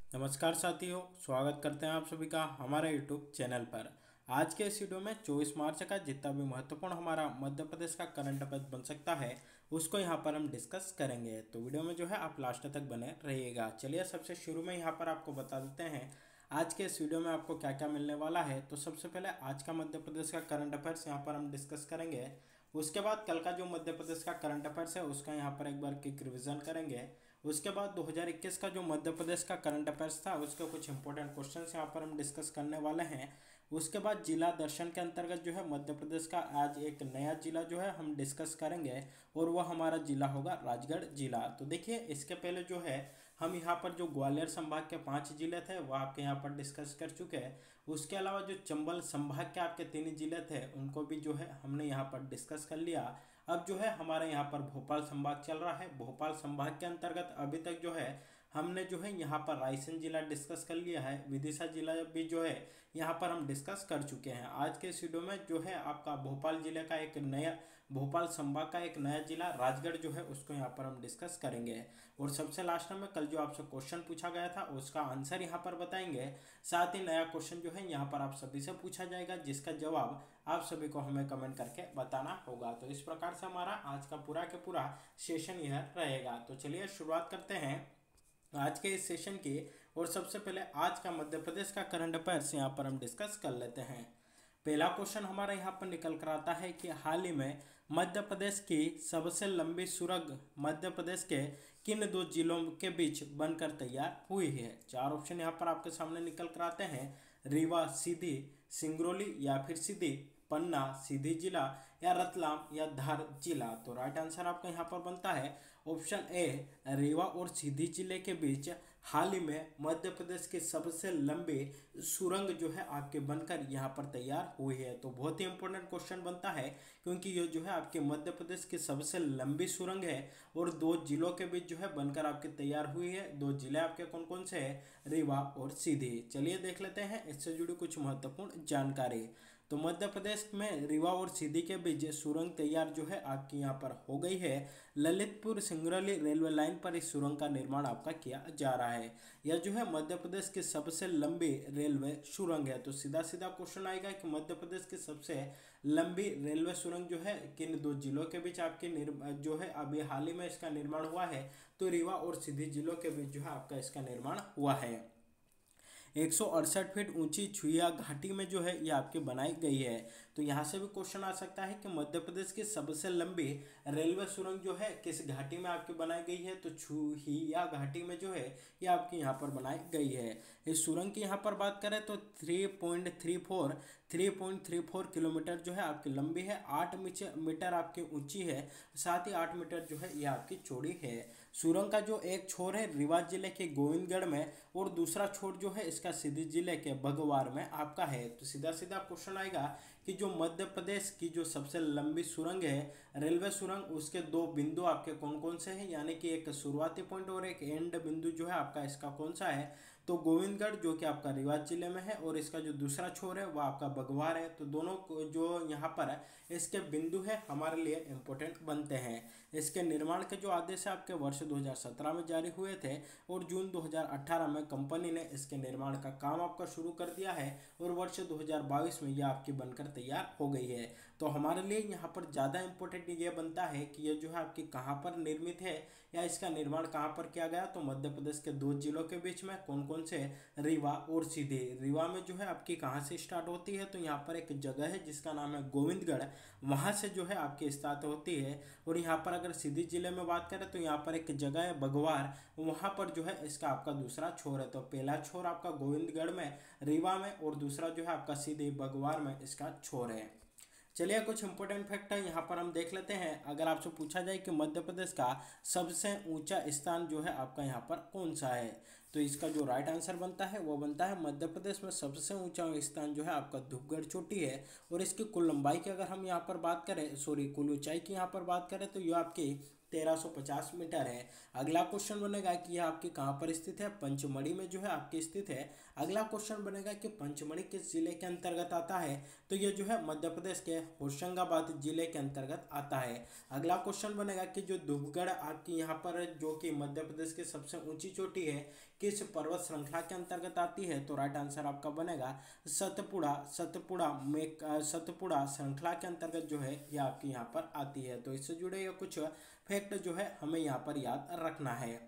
नमस्कार साथियों, स्वागत करते हैं आप सभी का हमारे यूट्यूब चैनल पर। आज के इस वीडियो में 24 मार्च का जितना भी महत्वपूर्ण हमारा मध्य प्रदेश का करंट अफेयर बन सकता है उसको यहाँ पर हम डिस्कस करेंगे। तो वीडियो में जो है आप लास्ट तक बने रहिएगा। चलिए सबसे शुरू में यहाँ पर आपको बता देते हैं आज के इस वीडियो में आपको क्या क्या मिलने वाला है। तो सबसे पहले आज का मध्य प्रदेश का करंट अफेयर्स यहाँ पर हम डिस्कस करेंगे। उसके बाद कल का जो मध्य प्रदेश का करंट अफेयर्स है उसका यहाँ पर एक बार क्विक रिवीजन करेंगे। उसके बाद 2021 का जो मध्य प्रदेश का करंट अफेयर्स था उसके कुछ इंपॉर्टेंट क्वेश्चंस यहाँ पर हम डिस्कस करने वाले हैं। उसके बाद जिला दर्शन के अंतर्गत जो है मध्य प्रदेश का आज एक नया जिला जो है हम डिस्कस करेंगे और वह हमारा जिला होगा राजगढ़ जिला। तो देखिए इसके पहले जो है हम यहाँ पर जो ग्वालियर संभाग के 5 जिले थे वह आपके यहाँ पर डिस्कस कर चुके हैं। उसके अलावा जो चंबल संभाग के आपके 3 जिले थे उनको भी जो है हमने यहाँ पर डिस्कस कर लिया। अब जो है हमारे यहाँ पर भोपाल संभाग चल रहा है। भोपाल संभाग के अंतर्गत अभी तक जो है हमने जो है यहाँ पर रायसेन जिला डिस्कस कर लिया है। विदिशा जिला भी जो है यहाँ पर हम डिस्कस कर चुके हैं। आज के इस वीडियो में जो है आपका भोपाल जिले का एक नया भोपाल संभाग का एक नया जिला राजगढ़ जो है उसको यहाँ पर हम डिस्कस करेंगे। और सबसे लास्ट में कल जो आपसे क्वेश्चन पूछा गया था उसका आंसर यहाँ पर बताएंगे। साथ ही नया क्वेश्चन जो है यहाँ पर आप सभी से पूछा जाएगा जिसका जवाब आप सभी को हमें कमेंट करके बताना होगा। तो इस प्रकार से हमारा आज का पूरा के पूरा सेशन यह रहेगा। तो चलिए शुरुआत करते हैं आज के इस सेशन की। और सबसे पहले आज का मध्य प्रदेश का करंट अफेयर्स यहाँ पर हम डिस्कस कर लेते हैं। पहला क्वेश्चन हमारा यहाँ पर निकल कर आता है कि हाल ही में मध्य प्रदेश की सबसे लंबी सुरंग मध्य प्रदेश के किन 2 जिलों के बीच बनकर तैयार हुई है। 4 ऑप्शन यहाँ पर आपके सामने निकल कर आते हैं। रीवा, सीधी, सिंगरौली या फिर सीधी, पन्ना, सीधी जिला या रतलाम या धार जिला। तो राइट आंसर आपका यहाँ पर बनता है ऑप्शन ए, रीवा और सीधी जिले के बीच हाल ही में मध्य प्रदेश की सबसे लंबी सुरंग जो है आपके बनकर यहाँ पर तैयार हुई है। तो बहुत ही इंपॉर्टेंट क्वेश्चन बनता है क्योंकि ये जो है आपके मध्य प्रदेश की सबसे लंबी सुरंग है और 2 जिलों के बीच जो है बनकर आपकी तैयार हुई है। 2 जिले आपके कौन कौन से हैं? रीवा और सीधी। चलिए देख लेते हैं इससे जुड़ी कुछ महत्वपूर्ण जानकारी। तो मध्य प्रदेश में रीवा और सीधी के बीच सुरंग तैयार जो है आपकी यहाँ पर हो गई है। ललितपुर सिंगरौली रेलवे लाइन पर इस सुरंग का निर्माण आपका किया जा रहा है। यह जो है मध्य प्रदेश की सबसे लंबी रेलवे सुरंग है। तो सीधा सीधा क्वेश्चन आएगा कि मध्य प्रदेश की सबसे लंबी रेलवे सुरंग जो है किन 2 जिलों के बीच आपकी जो है अभी हाल ही में इसका निर्माण हुआ है। तो रीवा और सीधी जिलों के बीच जो है आपका इसका निर्माण हुआ है। 168 फीट ऊंची छुइया घाटी में जो है ये आपकी बनाई गई है। तो यहाँ से भी क्वेश्चन आ सकता है कि मध्य प्रदेश की सबसे लंबी रेलवे सुरंग जो है किस घाटी में आपकी बनाई गई है। तो छुइया घाटी में जो है ये आपकी यहाँ पर बनाई गई है। इस सुरंग की यहाँ पर बात करें तो 3.34 किलोमीटर जो है आपकी लंबी है, 8 मीटर आपकी ऊंची है, साथ ही 8 मीटर जो है ये आपकी चौड़ी है। सुरंग का जो एक छोर है रीवा जिले के गोविंदगढ़ में और दूसरा छोर जो है इसका सीधी जिले के बगवार में आपका है। तो सीधा सीधा क्वेश्चन आएगा कि जो मध्य प्रदेश की जो सबसे लंबी सुरंग है रेलवे सुरंग उसके 2 बिंदु आपके कौन कौन से हैं, यानी कि एक शुरुआती पॉइंट और एक एंड बिंदु जो है आपका इसका कौन सा है। तो गोविंदगढ़ जो कि आपका रीवा जिले में है और इसका जो दूसरा छोर है वह आपका बगवार है। तो दोनों जो यहाँ पर है इसके बिंदु है हमारे लिए इम्पोर्टेंट बनते हैं। इसके निर्माण के जो आदेश है आपके वर्ष 2017 में जारी हुए थे और जून 2018 में कंपनी ने इसके निर्माण का काम आपका शुरू कर दिया है और वर्ष 2022 में यह आपकी बनकर तैयार हो गई है। तो हमारे लिए यहाँ पर ज़्यादा इम्पोर्टेंट ये बनता है कि ये जो है आपकी कहाँ पर निर्मित है या इसका निर्माण कहाँ पर किया गया। तो मध्य प्रदेश के 2 जिलों के बीच में कौन कौन से, रीवा और सीधी। रीवा में जो है आपकी कहाँ से स्टार्ट होती है तो यहाँ पर एक जगह है जिसका नाम है गोविंदगढ़, वहाँ से जो है आपकी स्टार्ट होती है। और यहाँ पर अगर सीधी जिले में बात करें तो यहाँ पर एक जगह है बगवार, वहाँ पर जो है इसका आपका दूसरा छोर है। तो पहला छोर आपका गोविंदगढ़ में रीवा में और दूसरा जो है आपका सीधे बगवार में इसका छोर है। चलिए कुछ इंपॉर्टेंट फैक्ट है यहाँ पर हम देख लेते हैं। अगर आपसे पूछा जाए कि मध्य प्रदेश का सबसे ऊंचा स्थान जो है आपका यहाँ पर कौन सा है, तो इसका जो राइट आंसर बनता है वो बनता है मध्य प्रदेश में सबसे ऊंचा स्थान जो है आपका धूपगढ़ चोटी है। और इसकी कुल लंबाई की अगर हम यहाँ पर बात करें, कुल ऊंचाई की यहाँ पर बात करें तो ये आपकी 1350 मीटर है। अगला क्वेश्चन बनेगा कि यह आपकी कहाँ पर स्थित है, पंचमढ़ी में जो है आपकी स्थित है। अगला क्वेश्चन बनेगा कि पंचमढ़ी किस जिले के अंतर्गत आता है, तो ये जो है मध्य प्रदेश के होशंगाबाद जिले के अंतर्गत आता है। अगला क्वेश्चन बनेगा कि जो धूपगढ़ आपकी यहाँ पर जो कि मध्य प्रदेश की सबसे ऊंची चोटी है, किस पर्वत श्रृंखला के अंतर्गत आती है, तो राइट आंसर आपका बनेगा सतपुड़ा। सतपुड़ा श्रृंखला के अंतर्गत जो है यह आपकी यहाँ पर आती है। तो इससे जुड़े ये कुछ फैक्ट जो है हमें यहाँ पर याद रखना है।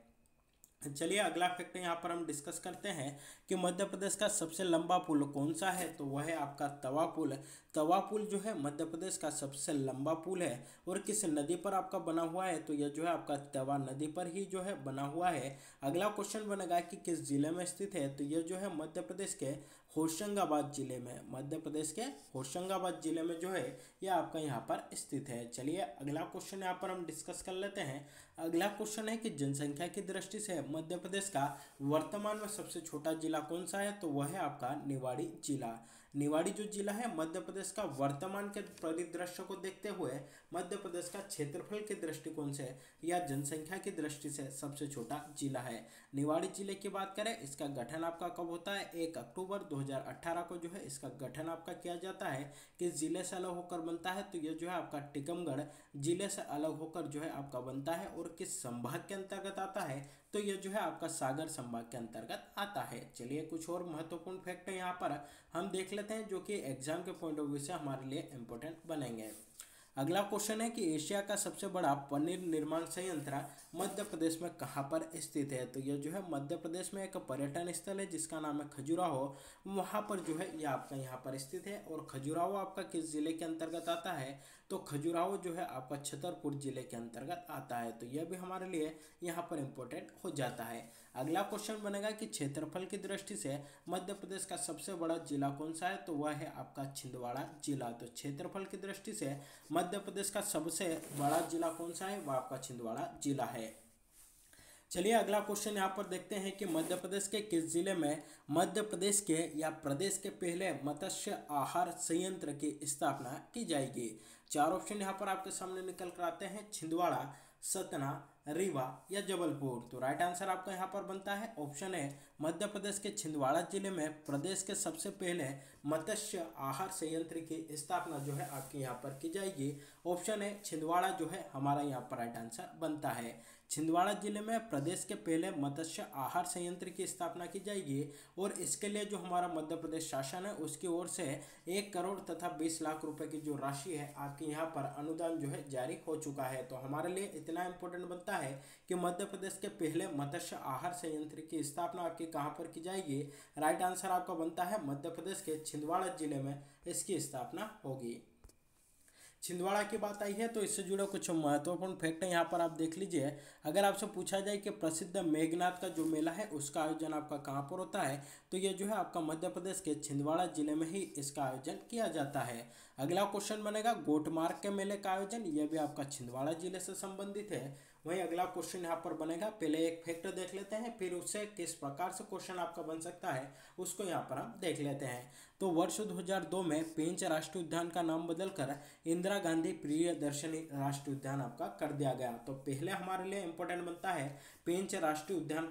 चलिए अगला फैक्ट यहाँ पर हम डिस्कस करते हैं कि मध्य प्रदेश का सबसे लंबा पुल कौन सा है, तो वह है आपका तवा पुल। तवा पुल जो है मध्य प्रदेश का सबसे लंबा पुल है और किस नदी पर आपका बना हुआ है, तो यह जो है आपका तवा नदी पर ही जो है बना हुआ है। अगला क्वेश्चन बनेगा कि किस जिले में स्थित है, तो यह जो है मध्य प्रदेश के होशंगाबाद जिले में, मध्य प्रदेश के होशंगाबाद जिले में जो है यह आपका यहाँ पर स्थित है। चलिए अगला क्वेश्चन यहाँ पर हम डिस्कस कर लेते हैं। अगला क्वेश्चन है कि जनसंख्या की दृष्टि से मध्य प्रदेश का वर्तमान में सबसे छोटा जिला कौन सा है, तो वह है आपका निवाड़ी जिला। निवाड़ी जो जिला है मध्य प्रदेश का वर्तमान के परिदृश्य को देखते हुए मध्य प्रदेश का क्षेत्रफल के दृष्टिकोण से या जनसंख्या की दृष्टि से सबसे छोटा जिला है। निवाड़ी जिले की बात करें, इसका गठन आपका कब होता है, 1 अक्टूबर 2018 को जो है इसका गठन आपका किया जाता है। किस जिले से अलग होकर बनता है, तो यह जो है आपका टीकमगढ़ जिले से अलग होकर जो है आपका बनता है। और किस संभाग के अंतर्गत आता है, तो यह जो है आपका सागर संभाग के अंतर्गत आता है। चलिए कुछ और महत्वपूर्ण फैक्ट है यहाँ पर हम देख लेते हैं जो कि एग्जाम के पॉइंट ऑफ व्यू से हमारे लिए इंपॉर्टेंट बनेंगे। अगला क्वेश्चन है कि एशिया का सबसे बड़ा पनीर निर्माण संयंत्र मध्य प्रदेश में कहाँ पर स्थित है, तो यह जो है मध्य प्रदेश में एक पर्यटन स्थल है जिसका नाम है खजुराहो। वहाँ पर जो है यह आपका यहाँ पर स्थित है। और खजुराहो आपका किस जिले के अंतर्गत आता है, तो खजुराहो जो है आपका छतरपुर जिले के अंतर्गत आता है। तो यह भी हमारे लिए यहाँ पर इम्पोर्टेंट हो जाता है। अगला क्वेश्चन बनेगा कि क्षेत्रफल की दृष्टि से मध्य प्रदेश का सबसे बड़ा जिला कौन सा है, तो वह है आपका छिंदवाड़ा जिला। तो क्षेत्रफल की दृष्टि से मध्य प्रदेश का सबसे बड़ा जिला कौन सा है, वह आपका छिंदवाड़ा जिला है। चलिए अगला क्वेश्चन यहाँ पर देखते हैं कि मध्य प्रदेश के किस जिले में मध्य प्रदेश के या प्रदेश के पहले मत्स्य आहार संयंत्र की स्थापना की जाएगी। 4 ऑप्शन यहाँ पर आपके सामने निकल कर आते हैं, छिंदवाड़ा, सतना, रीवा या जबलपुर। तो राइट आंसर आपका यहाँ पर बनता है ऑप्शन है मध्य प्रदेश के छिंदवाड़ा जिले में प्रदेश के सबसे पहले मत्स्य आहार संयंत्र की स्थापना जो है आपके यहाँ पर की जाएगी। ऑप्शन है छिंदवाड़ा जो है हमारा यहाँ पर राइट आंसर बनता है। छिंदवाड़ा जिले में प्रदेश के पहले मत्स्य आहार संयंत्र की स्थापना की जाएगी और इसके लिए जो हमारा मध्य प्रदेश शासन है उसकी ओर से 1 करोड़ तथा 20 लाख रुपए की जो राशि है आपके यहाँ पर अनुदान जो है जारी हो चुका है। तो हमारे लिए इतना इम्पोर्टेंट बनता है कि मध्य प्रदेश के पहले मत्स्य आहार संयंत्र की स्थापना आपकी कहाँ पर की जाएगी। राइट आंसर आपका बनता है मध्य प्रदेश के छिंदवाड़ा जिले में इसकी स्थापना होगी। छिंदवाड़ा की बात आई है तो इससे जुड़े कुछ महत्वपूर्ण फैक्ट यहाँ पर आप देख लीजिए। अगर आपसे पूछा जाए कि प्रसिद्ध मेघनाथ का जो मेला है उसका आयोजन आपका कहाँ पर होता है, तो ये जो है आपका मध्य प्रदेश के छिंदवाड़ा जिले में ही इसका आयोजन किया जाता है। अगला क्वेश्चन बनेगा गोटमार्ग के मेले का आयोजन, यह भी आपका छिंदवाड़ा जिले से संबंधित है। वहीं अगला क्वेश्चन यहाँ पर बनेगा, पहले एक फैक्ट देख लेते हैं फिर उससे किस प्रकार से क्वेश्चन आपका बन सकता है उसको यहाँ पर हम देख लेते हैं। तो वर्ष 2002 में पेंच राष्ट्रीय उद्यान का नाम बदलकर इंदिरा गांधी प्रियदर्शनी राष्ट्रीय उद्यान आपका कर दिया गया। तो पहले हमारे लिए इंपॉर्टेंट बनता है पेंच राष्ट्रीय उद्यान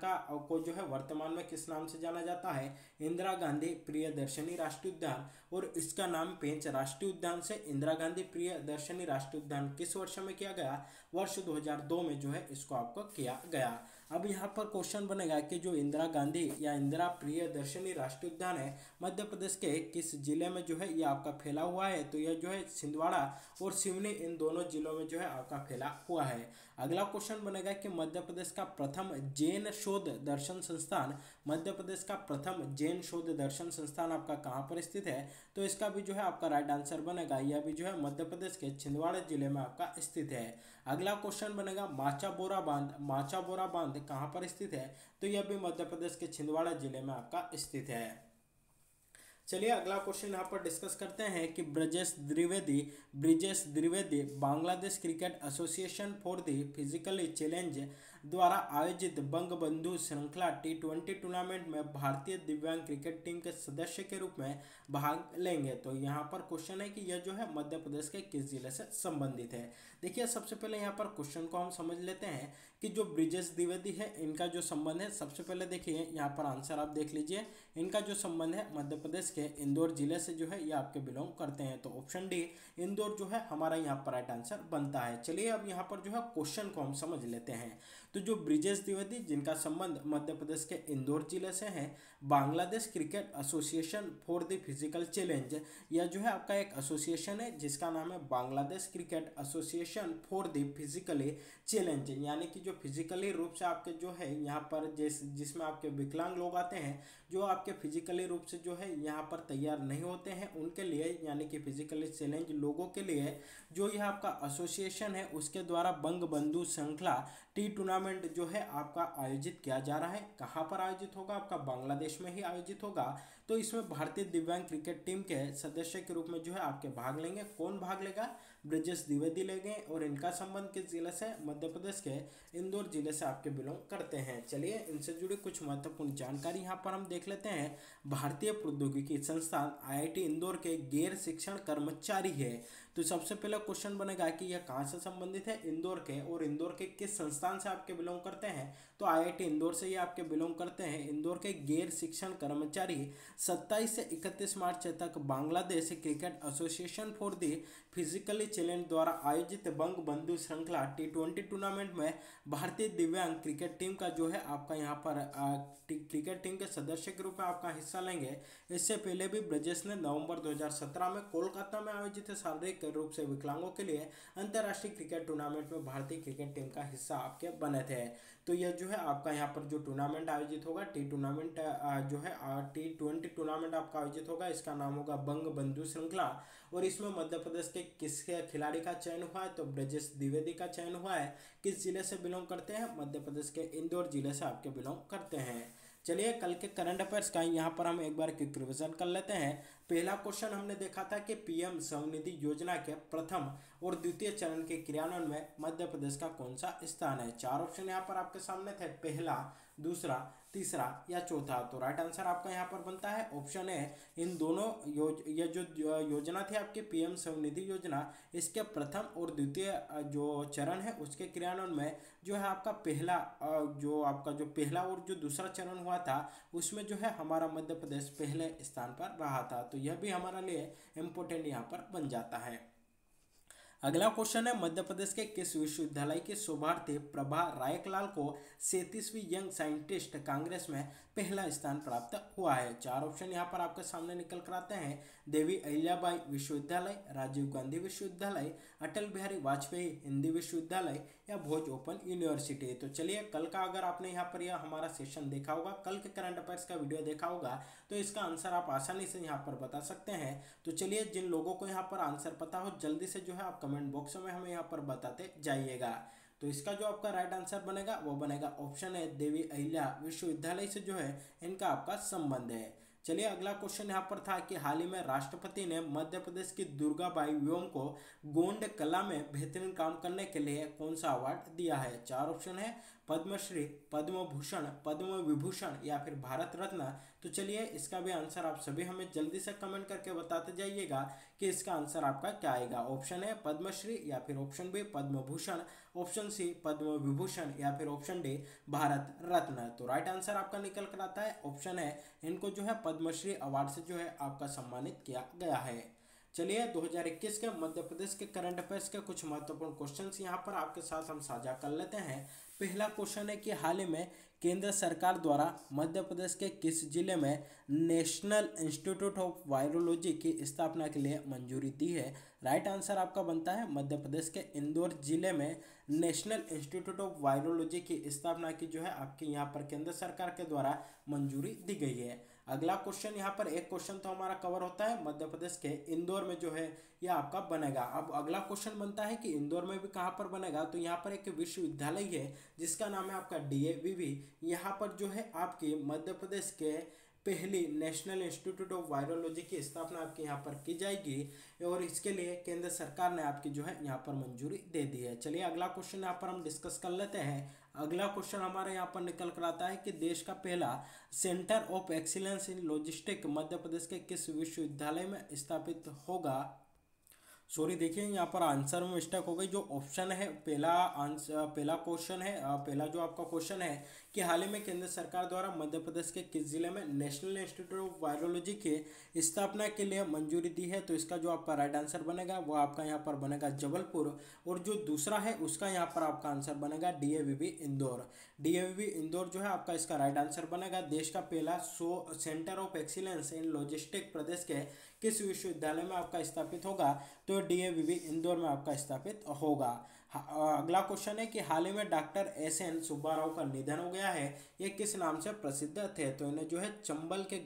को जो है वर्तमान में किस नाम से जाना जाता है, इंदिरा गांधी प्रियदर्शनी राष्ट्रीय उद्यान। और इसका नाम पेंच राष्ट्रीय उद्यान से इंदिरा गांधी प्रियदर्शनी राष्ट्रीय उद्यान किस वर्ष में किया गया, वर्ष 2002 में जो है इसको आपको किया गया। अब यहाँ पर क्वेश्चन बनेगा कि जो इंदिरा गांधी या इंदिरा प्रियदर्शनी राष्ट्रीय उद्यान है मध्य प्रदेश के किस जिले में जो है ये आपका फैला हुआ है, तो यह जो है छिंदवाड़ा और सिवनी इन दोनों जिलों में जो है आपका फैला हुआ है। अगला क्वेश्चन बनेगा कि मध्य प्रदेश का प्रथम जैन शोध दर्शन संस्थान, मध्य प्रदेश का प्रथम जैन शोध दर्शन संस्थान आपका कहाँ पर स्थित है, तो इसका भी जो है आपका राइट आंसर बनेगा यह भी जो है मध्य प्रदेश के छिंदवाड़ा जिले में आपका स्थित है। अगला क्वेश्चन बनेगा माचाबोरा बांध, माचाबोरा बांध कहाँ पर स्थित है, तो यह भी मध्य प्रदेश के छिंदवाड़ा जिले में आपका स्थित है। चलिए अगला क्वेश्चन यहाँ पर डिस्कस करते हैं कि Brijesh Dwivedi Bangladesh cricket association for the physically challenge द्वारा आयोजित बंगबंधु श्रृंखला T20 टूर्नामेंट में भारतीय दिव्यांग क्रिकेट टीम के सदस्य के रूप में भाग लेंगे। तो यहाँ पर क्वेश्चन है कि यह जो है मध्य प्रदेश के किस जिले से संबंधित है। देखिए सबसे पहले यहाँ पर क्वेश्चन को हम समझ लेते हैं कि जो ब्रिजेश द्विवेदी है इनका जो संबंध है, सबसे पहले देखिए यहाँ पर आंसर आप देख लीजिए, इनका जो संबंध है मध्य प्रदेश के इंदौर जिले से जो है ये आपके बिलोंग करते हैं। तो ऑप्शन डी इंदौर जो है हमारा यहाँ पर राइट आंसर बनता है। चलिए अब यहाँ पर जो है क्वेश्चन को हम समझ लेते हैं। तो जो ब्रिजेश द्विवेदी जिनका संबंध मध्य प्रदेश के इंदौर जिले से है, Bangladesh cricket association for the physical challenge, यह जो है आपका एक एसोसिएशन है जिसका नाम है Bangladesh cricket association for the physically challenge, यानी कि जो फिजिकली रूप से आपके जो है यहाँ पर जिसमें आपके विकलांग लोग आते हैं, जो आपके फिजिकली रूप से जो है यहाँ पर तैयार नहीं होते हैं उनके लिए, यानी कि फिजिकली चैलेंज लोगों के लिए जो यह आपका एसोसिएशन है उसके द्वारा बंगबंधु श्रृंखला टी टूर्नामेंट जो है आपका आयोजित किया जा रहा है। कहाँ पर आयोजित होगा? आपका बांग्लादेश में ही आयोजित होगा। तो इसमें भारतीय दिव्यांग क्रिकेट टीम के सदस्य के रूप में जो है आपके भाग लेंगे। कौन भाग लेगा? ब्रिजेश द्विवेदी लेंगे और इनका संबंध किस जिले से? मध्य प्रदेश के इंदौर जिले से आपके बिलोंग करते हैं। चलिए इनसे जुड़ी कुछ महत्वपूर्ण जानकारी यहाँ पर हम देख लेते हैं। भारतीय प्रौद्योगिकी संस्थान IIT इंदौर के गैर शिक्षण कर्मचारी है। तो सबसे पहला क्वेश्चन बनेगा कि यह कहाँ से संबंधित है? इंदौर के, और इंदौर के किस संस्थान से आपके बिलोंग करते हैं? तो IIT इंदौर से ही आपके बिलोंग करते हैं। इंदौर के गैर शिक्षण कर्मचारी 27 से 31 मार्च तक Bangladesh cricket association for the physically challenge द्वारा आयोजित बंगबंधु श्रृंखला T20 टूर्नामेंट में भारतीय दिव्यांग क्रिकेट टीम का जो है आपका यहाँ पर क्रिकेट टीम के सदस्य के रूप में आपका हिस्सा लेंगे। इससे पहले भी ब्रजेश ने नवंबर 2017 में कोलकाता में आयोजित शारीरिक रूप से विकलांगों के लिए अंतर्राष्ट्रीय क्रिकेट टूर्नामेंट में भारतीय क्रिकेट टीम का हिस्सा आपके बने थे। तो यह जो है आपका यहाँ पर जो टूर्नामेंट आयोजित होगा, जो है T20 टूर्नामेंट आपका आयोजित होगा, इसका नाम होगा बंगबंधु श्रृंखला। और इसमें मध्य प्रदेश के किसके खिलाड़ी का चयन हुआ है? तो ब्रजेश द्विवेदी का चयन हुआ है। किस जिले से बिलोंग करते हैं? मध्य प्रदेश के इंदौर जिले से आपके बिलोंग करते हैं। चलिए कल के करंट अफेयर्स का यहाँ पर हम एक बार क्विक रिविजन कर लेते हैं। पहला क्वेश्चन हमने देखा था कि PM स्वनिधि योजना के प्रथम और द्वितीय चरण के क्रियान्वयन में मध्य प्रदेश का कौन सा स्थान है? 4 ऑप्शन यहाँ पर आपके सामने थे, पहला, दूसरा, तीसरा या चौथा। तो राइट आंसर आपका यहाँ पर बनता है ऑप्शन है। इन दोनों ये जो योजना थी आपकी PM स्वनिधि योजना, इसके प्रथम और द्वितीय जो चरण है उसके क्रियान्वयन में जो है आपका पहला जो पहला और जो दूसरा चरण हुआ था उसमें जो है हमारा मध्य प्रदेश पहले स्थान पर रहा था। तो यह भी हमारे लिए इम्पोर्टेंट यहाँ पर बन जाता है। अगला क्वेश्चन है, मध्य प्रदेश के किस विश्वविद्यालय के शोभार्थी प्रभा रायकलाल को 37वीं यंग साइंटिस्ट कांग्रेस में पहला स्थान प्राप्त हुआ है? 4 ऑप्शन यहाँ पर आपके सामने निकल कर आते हैं। देवी अहिल्याबाई विश्वविद्यालय, राजीव गांधी विश्वविद्यालय, अटल बिहारी वाजपेयी हिंदी विश्वविद्यालय या भोज ओपन यूनिवर्सिटी। तो चलिए कल का अगर आपने यहाँ पर यह हमारा सेशन देखा होगा, कल के करंट अफेयर्स का वीडियो देखा होगा, तो इसका आंसर आप आसानी से यहाँ पर बता सकते हैं। तो चलिए जिन लोगों को यहाँ पर आंसर पता हो जल्दी से जो है आप कमेंट बॉक्स में हमें यहाँ पर बताते जाइएगा। तो इसका जो आपका राइट आंसर बनेगा वो बनेगा ऑप्शन है, देवी अहिल्या विश्वविद्यालय से जो है इनका आपका संबंध है। चलिए अगला क्वेश्चन यहाँ पर था कि हाल ही में राष्ट्रपति ने मध्य प्रदेश की दुर्गाबाई व्योम को गोंड कला में बेहतरीन काम करने के लिए कौन सा अवार्ड दिया है? 4 ऑप्शन है, पद्मश्री, पद्म भूषण, पद्म विभूषण या फिर भारत रत्न। तो चलिए इसका भी आंसर आप सभी हमें जल्दी से कमेंट करके बताते जाइएगा कि इसका आंसर आपका क्या आएगा। ऑप्शन है पद्मश्री या फिर option B Padma Bhushan, option C Padma Vibhushan या फिर ऑप्शन डी भारत रत्न। तो राइट आंसर आपका निकल कर आता है ऑप्शन है, इनको जो है पद्मश्री अवार्ड से जो है आपका सम्मानित किया गया है। चलिए 2021 के मध्य प्रदेश के करंट अफेयर्स के कुछ महत्वपूर्ण क्वेश्चंस यहाँ पर आपके साथ हम साझा कर लेते हैं। पहला क्वेश्चन है कि हाल ही में केंद्र सरकार द्वारा मध्य प्रदेश के किस जिले में नेशनल इंस्टीट्यूट ऑफ वायरोलॉजी की स्थापना के लिए मंजूरी दी है? राइट आंसर आपका बनता है मध्य प्रदेश के इंदौर जिले में नेशनल इंस्टीट्यूट ऑफ वायरोलॉजी की स्थापना की जो है आपकी यहाँ पर केंद्र सरकार के द्वारा मंजूरी दी गई है। अगला क्वेश्चन यहाँ पर एक क्वेश्चन तो हमारा कवर होता है मध्य प्रदेश के इंदौर में जो है यह आपका बनेगा। अब अगला क्वेश्चन बनता है कि इंदौर में भी कहाँ पर बनेगा? तो यहाँ पर एक विश्वविद्यालय है जिसका नाम है आपका DAVV। यहाँ पर जो है आपकी मध्य प्रदेश के पहली नेशनल इंस्टीट्यूट ऑफ वायरोलॉजी की स्थापना आपके यहाँ पर की जाएगी और इसके लिए केंद्र सरकार ने आपकी जो है यहाँ पर मंजूरी दे दी है। चलिए अगला क्वेश्चन यहाँ पर हम डिस्कस कर लेते हैं। अगला क्वेश्चन हमारे यहाँ पर निकल कर आता है कि देश का पहला centre of excellence in logistic Madhya Pradesh के किस विश्वविद्यालय में स्थापित होगा। सॉरी, देखिए यहाँ पर आंसर में मिस्टेक हो गई। जो ऑप्शन है पहला आंसर, पहला क्वेश्चन है, पहला जो आपका क्वेश्चन है कि हाल ही में केंद्र सरकार द्वारा मध्य प्रदेश के किस जिले में नेशनल इंस्टीट्यूट ऑफ वायरोलॉजी के स्थापना के लिए मंजूरी दी है, तो इसका जो आपका राइट आंसर बनेगा वो आपका यहाँ पर बनेगा जबलपुर। और जो दूसरा है उसका यहाँ पर आपका आंसर बनेगा डीएवीवी इंदौर। डीएवीवी इंदौर जो है आपका इसका राइट आंसर बनेगा। देश का पहला centre of excellence in logistic प्रदेश के किस विश्वविद्यालय में आपका स्थापित होगा, तो डीएवीवी इंदौर में आपका स्थापित होगा। अगला क्वेश्चन है कि हाल ही में डॉक्टर एस.एन. सुब्बा राव का निधन हो गया है, ये किस नाम से प्रसिद्ध थे, तो इन्हें जो है चंबल के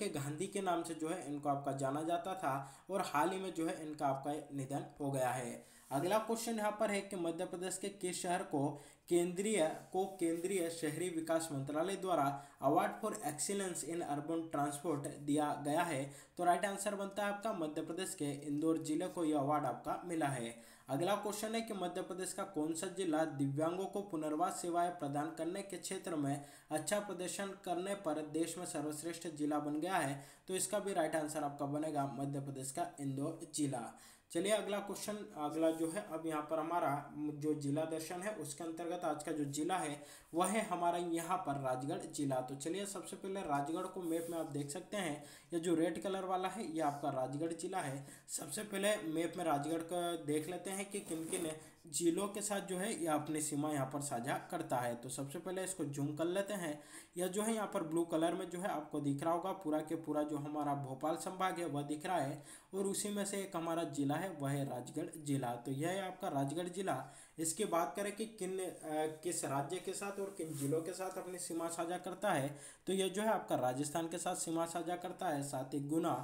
गांधी के नाम से जो है इनको आपका जाना जाता था और हाल ही में जो है इनका आपका निधन हो गया है। अगला क्वेश्चन यहाँ पर है कि मध्य प्रदेश के किस शहर को केंद्रीय शहरी विकास मंत्रालय द्वारा award for excellence in urban transport दिया गया है, तो राइट आंसर बनता है आपका मध्य प्रदेश के इंदौर जिले को यह अवार्ड आपका मिला है। अगला क्वेश्चन है कि मध्य प्रदेश का कौन सा जिला दिव्यांगों को पुनर्वास सेवाएं प्रदान करने के क्षेत्र में अच्छा प्रदर्शन करने पर देश में सर्वश्रेष्ठ जिला बन गया है, तो इसका भी राइट आंसर आपका बनेगा मध्य प्रदेश का इंदौर जिला। चलिए अगला क्वेश्चन, अगला जो है अब यहाँ पर हमारा जो जिला दर्शन है उसके अंतर्गत आज का जो जिला है वह है हमारा यहाँ पर राजगढ़ जिला। तो चलिए सबसे पहले राजगढ़ को मैप में आप देख सकते हैं, ये जो रेड कलर वाला है ये आपका राजगढ़ जिला है। सबसे पहले मैप में राजगढ़ का देख लेते हैं कि किन किन जिलों के साथ जो है यह अपनी सीमा यहाँ पर साझा करता है। तो सबसे पहले इसको जूम कर लेते हैं। यह जो है यहाँ पर ब्लू कलर में जो है आपको दिख रहा होगा, पूरा के पूरा जो हमारा भोपाल संभाग है वह दिख रहा है और उसी में से एक हमारा जिला है वह है राजगढ़ जिला। तो यह है आपका राजगढ़ जिला। इसकी बात करें कि किस राज्य के साथ और किन जिलों के साथ अपनी सीमा साझा करता है, तो यह जो है आपका राजस्थान के साथ सीमा साझा करता है, साथ ही गुना,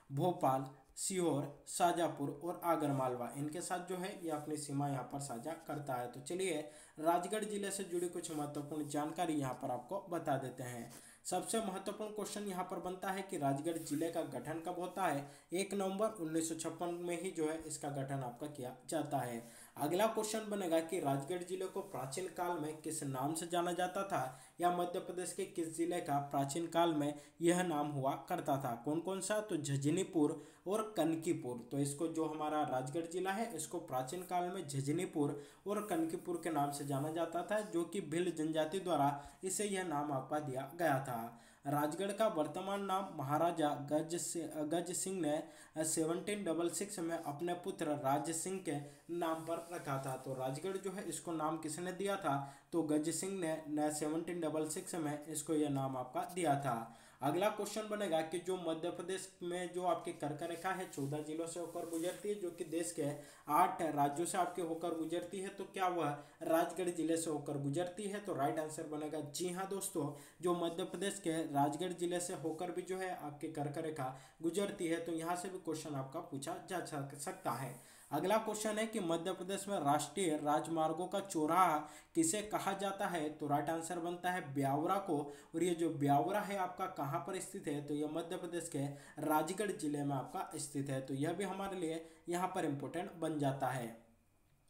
भोपाल, सीहोर, शाजापुर और आगरमालवा इनके साथ जो है ये अपनी सीमा यहाँ पर साझा करता है। तो चलिए राजगढ़ जिले से जुड़ी कुछ महत्वपूर्ण जानकारी यहाँ पर आपको बता देते हैं। सबसे महत्वपूर्ण क्वेश्चन यहाँ पर बनता है कि राजगढ़ जिले का गठन कब होता है। 1 नवंबर 1956 में ही जो है इसका गठन आपका किया जाता है। अगला क्वेश्चन बनेगा कि राजगढ़ जिले को प्राचीन काल में किस नाम से जाना जाता था, या मध्य प्रदेश के किस जिले का प्राचीन काल में यह नाम हुआ करता था। कौन कौन सा, तो झुंझुनूपुर और कनकीपुर। तो इसको जो हमारा राजगढ़ जिला है इसको प्राचीन काल में झुंझुनूपुर और कनकीपुर के नाम से जाना जाता था, जो कि भिल्ल जनजाति द्वारा इसे यह नाम आपका दिया गया था। राजगढ़ का वर्तमान नाम महाराजा गज सिंह ने 1766 में अपने पुत्र राज सिंह के नाम पर रखा था। तो राजगढ़ जो है इसको नाम किसने दिया था, तो गज सिंह ने 1766 में इसको यह नाम आपका दिया था। अगला क्वेश्चन बनेगा कि जो मध्य प्रदेश में जो आपकी कर्क रेखा है 14 जिलों से होकर गुजरती है, जो कि देश के 8 राज्यों से आपके होकर गुजरती है, तो क्या वह राजगढ़ जिले से होकर गुजरती है, तो राइट आंसर बनेगा जी हाँ दोस्तों, जो मध्य प्रदेश के राजगढ़ जिले से होकर भी जो है आपके कर्क रेखा गुजरती है। तो यहाँ से भी क्वेश्चन आपका पूछा जा सकता है। अगला क्वेश्चन है कि मध्य प्रदेश में राष्ट्रीय राजमार्गों का चौराहा किसे कहा जाता है, तो राइट आंसर बनता है ब्यावरा को। और ये जो ब्यावरा है आपका कहाँ पर स्थित है, तो यह मध्य प्रदेश के राजगढ़ जिले में आपका स्थित है। तो यह भी हमारे लिए यहाँ पर इम्पोर्टेंट बन जाता है।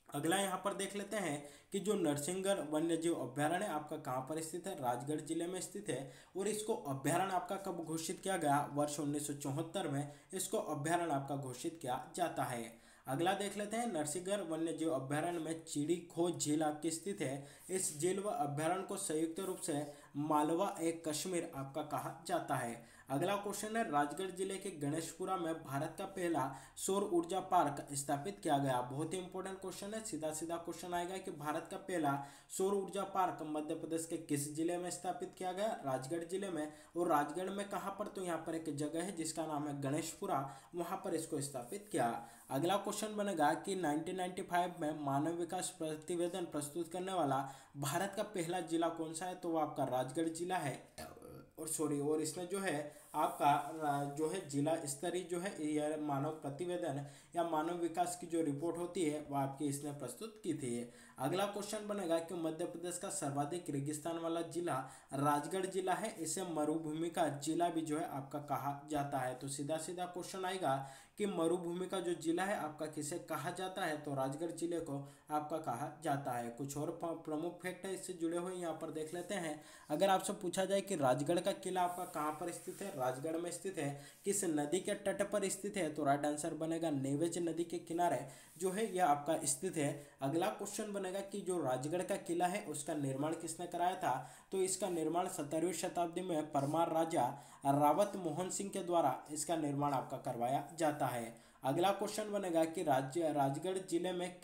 अगला यहाँ पर देख लेते हैं कि जो नरसिंहगढ़ वन्यजीव अभ्यारण्य आपका कहाँ पर स्थित है, राजगढ़ जिले में स्थित है। और इसको अभ्यारण्य आपका कब घोषित किया गया, वर्ष 1974 में इसको अभ्यारण्य आपका घोषित किया जाता है। अगला देख लेते हैं, नरसिंहगढ़ वन्यजीव अभ्यारण्य में चिड़ी खोज झील आपकी स्थित है। इस झील व अभ्यारण्य को संयुक्त रूप से मालवा एक कश्मीर आपका कहा जाता है। अगला क्वेश्चन है, राजगढ़ जिले के गणेशपुरा में भारत का पहला सौर ऊर्जा पार्क स्थापित किया गया। बहुत ही इंपॉर्टेंट क्वेश्चन है, सीधा सीधा क्वेश्चन आएगा कि भारत का पहला सौर ऊर्जा पार्क मध्य प्रदेश के किस जिले में स्थापित किया गया, राजगढ़ जिले में। और राजगढ़ में कहाँ पर, तो यहाँ पर एक जगह है जिसका नाम है गणेशपुरा, वहां पर इसको स्थापित किया। अगला क्वेश्चन बनेगा कि 1995 में मानव विकास प्रतिवेदन प्रस्तुत करने वाला भारत का पहला जिला कौन सा है, तो वो आपका राजगढ़ जिला है। और इसमें जो है आपका जो है जिला स्तरीय जो है यह मानव प्रतिवेदन या मानव विकास की जो रिपोर्ट होती है वह आपकी इसने प्रस्तुत की थी। अगला क्वेश्चन बनेगा कि मध्य प्रदेश का सर्वाधिक रेगिस्तान वाला जिला राजगढ़ जिला है, इसे मरुभूमि का जिला भी जो है आपका कहा जाता है। तो सीधा सीधा क्वेश्चन आएगा कि मरुभूमि का जो जिला है आपका किसे कहा जाता है, तो राजगढ़ जिले को आपका कहा जाता है। कुछ और प्रमुख फैक्ट है इससे जुड़े हुए यहाँ पर देख लेते हैं। अगर आपसे पूछा जाए कि राजगढ़ का किला आपका कहाँ पर स्थित है, राजगढ़ में स्थित है, किस नदी के तट पर स्थित है, तो राइट आंसर बनेगा नेवेज नदी के किनारे जो है यह आपका स्थित है। अगला क्वेश्चन बनेगा कि जो राजगढ़ का किला है उसका निर्माण किसने कराया था, तो इसका निर्माण 17वीं शताब्दी में परमार राजा रावत मोहन सिंह के द्वारा इसका निर्माण आपका करवाया जाता है। अगला क्वेश्चन बनेगा कि राजगढ़ जिले में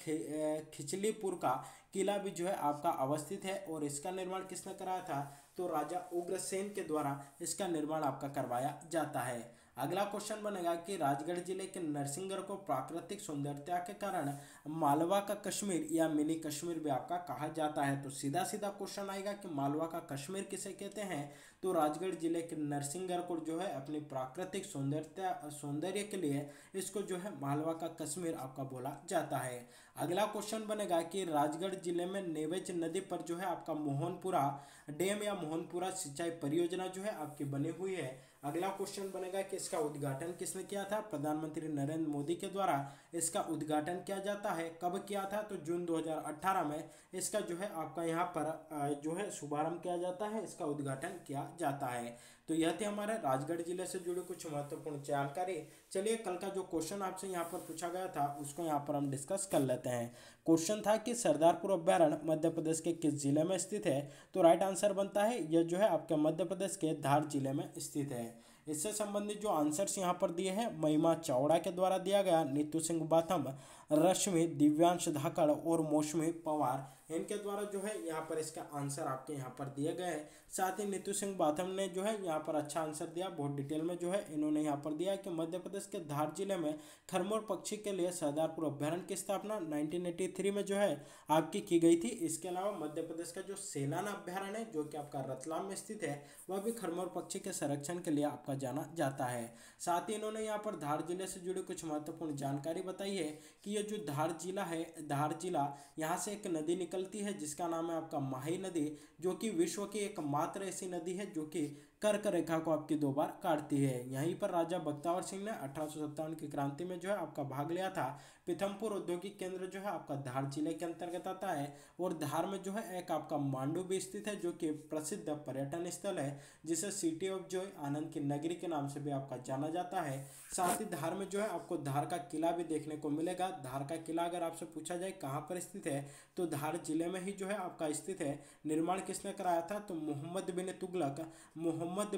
खिचलीपुर का किला भी जो है आपका अवस्थित है और इसका निर्माण किसने कराया था, तो राजा उग्रसेन के द्वारा इसका निर्माण आपका करवाया जाता है। अगला क्वेश्चन बनेगा कि राजगढ़ जिले के नरसिंहगढ़ को प्राकृतिक सौंदर्यता के कारण मालवा का कश्मीर या मिनी कश्मीर भी आपका कहा जाता है। तो सीधा सीधा क्वेश्चन आएगा कि मालवा का कश्मीर किसे कहते हैं, तो राजगढ़ जिले के नरसिंहगढ़ को जो है अपनी प्राकृतिक सौंदर्य के लिए इसको जो है मालवा का कश्मीर आपका बोला जाता है। अगला क्वेश्चन बनेगा कि राजगढ़ जिले में नेवेज नदी पर जो है आपका मोहनपुरा डैम या मोहनपुरा सिंचाई परियोजना जो है आपकी बनी हुई है। अगला क्वेश्चन बनेगा कि इसका उद्घाटन किसने किया था, प्रधानमंत्री नरेंद्र मोदी के द्वारा इसका उद्घाटन किया जाता है। कब किया था, तो जून 2018 में इसका जो है आपका यहाँ पर जो है शुभारंभ किया जाता है, इसका उद्घाटन किया जाता है। तो यह थी हमारे राजगढ़ जिले से जुड़ी कुछ महत्वपूर्ण जानकारी। चलिए कल का जो क्वेश्चन आपसे यहाँ पर पूछा गया था उसको यहाँ पर हम डिस्कस कर लेते हैं। क्वेश्चन था कि सरदारपुर अभ्यारण्य मध्य प्रदेश के किस जिले में स्थित है, तो राइट आंसर बनता है यह जो है आपके मध्य प्रदेश के धार जिले में स्थित है। इससे संबंधित जो आंसर्स यहाँ पर दिए हैं महिमा चावड़ा के द्वारा दिया गया, नीतू सिंह बाथम, रश्मि, दिव्यांश धाकड़ और मौसमी पवार, इनके द्वारा जो है यहाँ पर इसका आंसर आपके यहाँ पर दिए गए हैं। साथ ही नीतू सिंह बाथम ने जो है यहाँ पर अच्छा आंसर दिया, बहुत डिटेल में जो है इन्होंने यहाँ पर दिया कि मध्य प्रदेश के धार जिले में खरमोर पक्षी के लिए सरदारपुर अभ्यारण्य की स्थापना 1983 में जो है आपकी की गई थी। इसके अलावा मध्य प्रदेश का जो सेलाना अभ्यारण्य है जो कि आपका रतलाम में स्थित है वह भी खरमोर पक्षी के संरक्षण के लिए आपका जाना जाता है। साथ ही इन्होंने यहाँ पर धार जिले से जुड़ी कुछ महत्वपूर्ण जानकारी बताई है कि ये जो धार जिला है, धार जिला यहाँ से एक नदी निकलती है जिसका नाम है आपका माही नदी, जो कि विश्व की एकमात्र ऐसी नदी है जो कि कर्क रेखा को आपकी 2 बार काटती है। यहीं पर राजा बख्तावर सिंह ने 1857 की क्रांति में जो है आपका भाग लिया था। पीथमपुर औद्योगिक केंद्र जो है आपका धार जिले के अंतर्गत आता है और धार में जो है एक आपका मांडू भी स्थित है जो कि प्रसिद्ध पर्यटन स्थल है जिसे सिटी ऑफ जॉय, आनंद की नगरी के नाम से भी आपका जाना जाता है। साथ ही धार में जो है आपको धार का किला भी देखने को मिलेगा। धार का किला अगर आपसे पूछा जाए कहाँ पर स्थित है, तो धार जिले में ही जो है आपका स्थित है। निर्माण किसने कराया था, तो मोहम्मद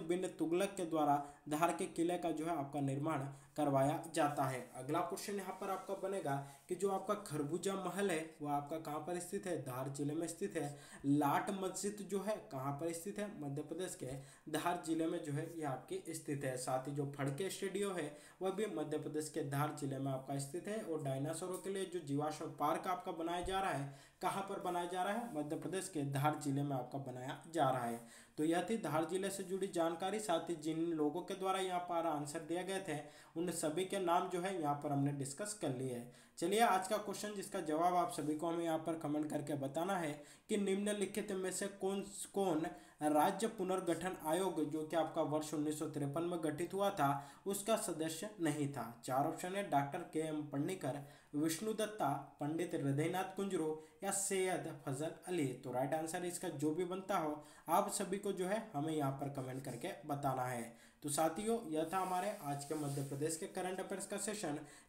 बिन तुगलक के द्वारा धार के किले का जो है आपका निर्माण करवाया जाता है। अगला क्वेश्चन यहाँ पर आपका बनेगा कि जो आपका खरबूजा महल है वह आपका कहाँ पर स्थित है, धार जिले में स्थित है। लाट मस्जिद जो है कहाँ पर स्थित है, मध्य प्रदेश के धार जिले में जो है यह आपकी स्थित है। साथ ही जो फड़के स्टूडियो है वह भी मध्य प्रदेश के धार जिले में आपका स्थित है। और डायनासोरों के लिए जो जीवाश्म पार्क आपका बनाया जा रहा है, कहाँ पर बनाया जा रहा है, मध्य प्रदेश के धार जिले में आपका बनाया जा रहा है। तो यह थी धार जिले से जुड़ी जानकारी। साथ ही जिन लोगों के द्वारा यहाँ पर आंसर दिए गए थे उन सभी के नाम जो है यहाँ पर हमने डिस्कस कर लिए हैं। चलिए आज का क्वेश्चन जिसका जवाब आप सभी को हमें यहाँ पर कमेंट करके बताना है कि निम्नलिखित में से कौन राज्य पुनर्गठन आयोग जो कि आपका वर्ष 1953 में गठित हुआ था उसका सदस्य नहीं था। 4 ऑप्शन है, डॉक्टर KM पन्नीकर, विष्णु दत्ता, पंडित हृदयनाथ कुंजरू या सैयद फजल अली। तो राइट आंसर इसका जो भी बनता हो आप सभी को जो है हमें यहाँ पर कमेंट करके बताना है। तो साथियों यह था हमारे आज के मध्य प्रदेश के करंट अफेयर्स का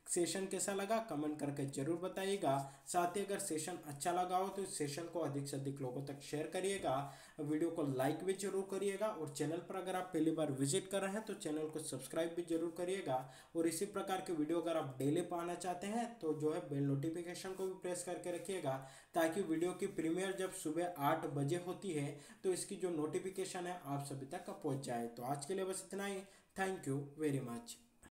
सेशन कैसा लगा कमेंट करके जरूर बताइएगा। साथ ही अगर सेशन अच्छा लगा हो तो इस सेशन को अधिक से अधिक लोगों तक शेयर करिएगा, वीडियो को लाइक भी जरूर करिएगा और चैनल पर अगर आप पहली बार विजिट कर रहे हैं तो चैनल को सब्सक्राइब भी जरूर करिएगा। और इसी प्रकार के वीडियो अगर आप डेली पाना चाहते हैं तो जो है बेल नोटिफिकेशन को भी प्रेस करके रखिएगा ताकि वीडियो की प्रीमियर जब सुबह 8 बजे होती है तो इसकी जो नोटिफिकेशन है आप सभी तक पहुंच जाए। तो आज के लिए बस इतना ही। Thank you very much.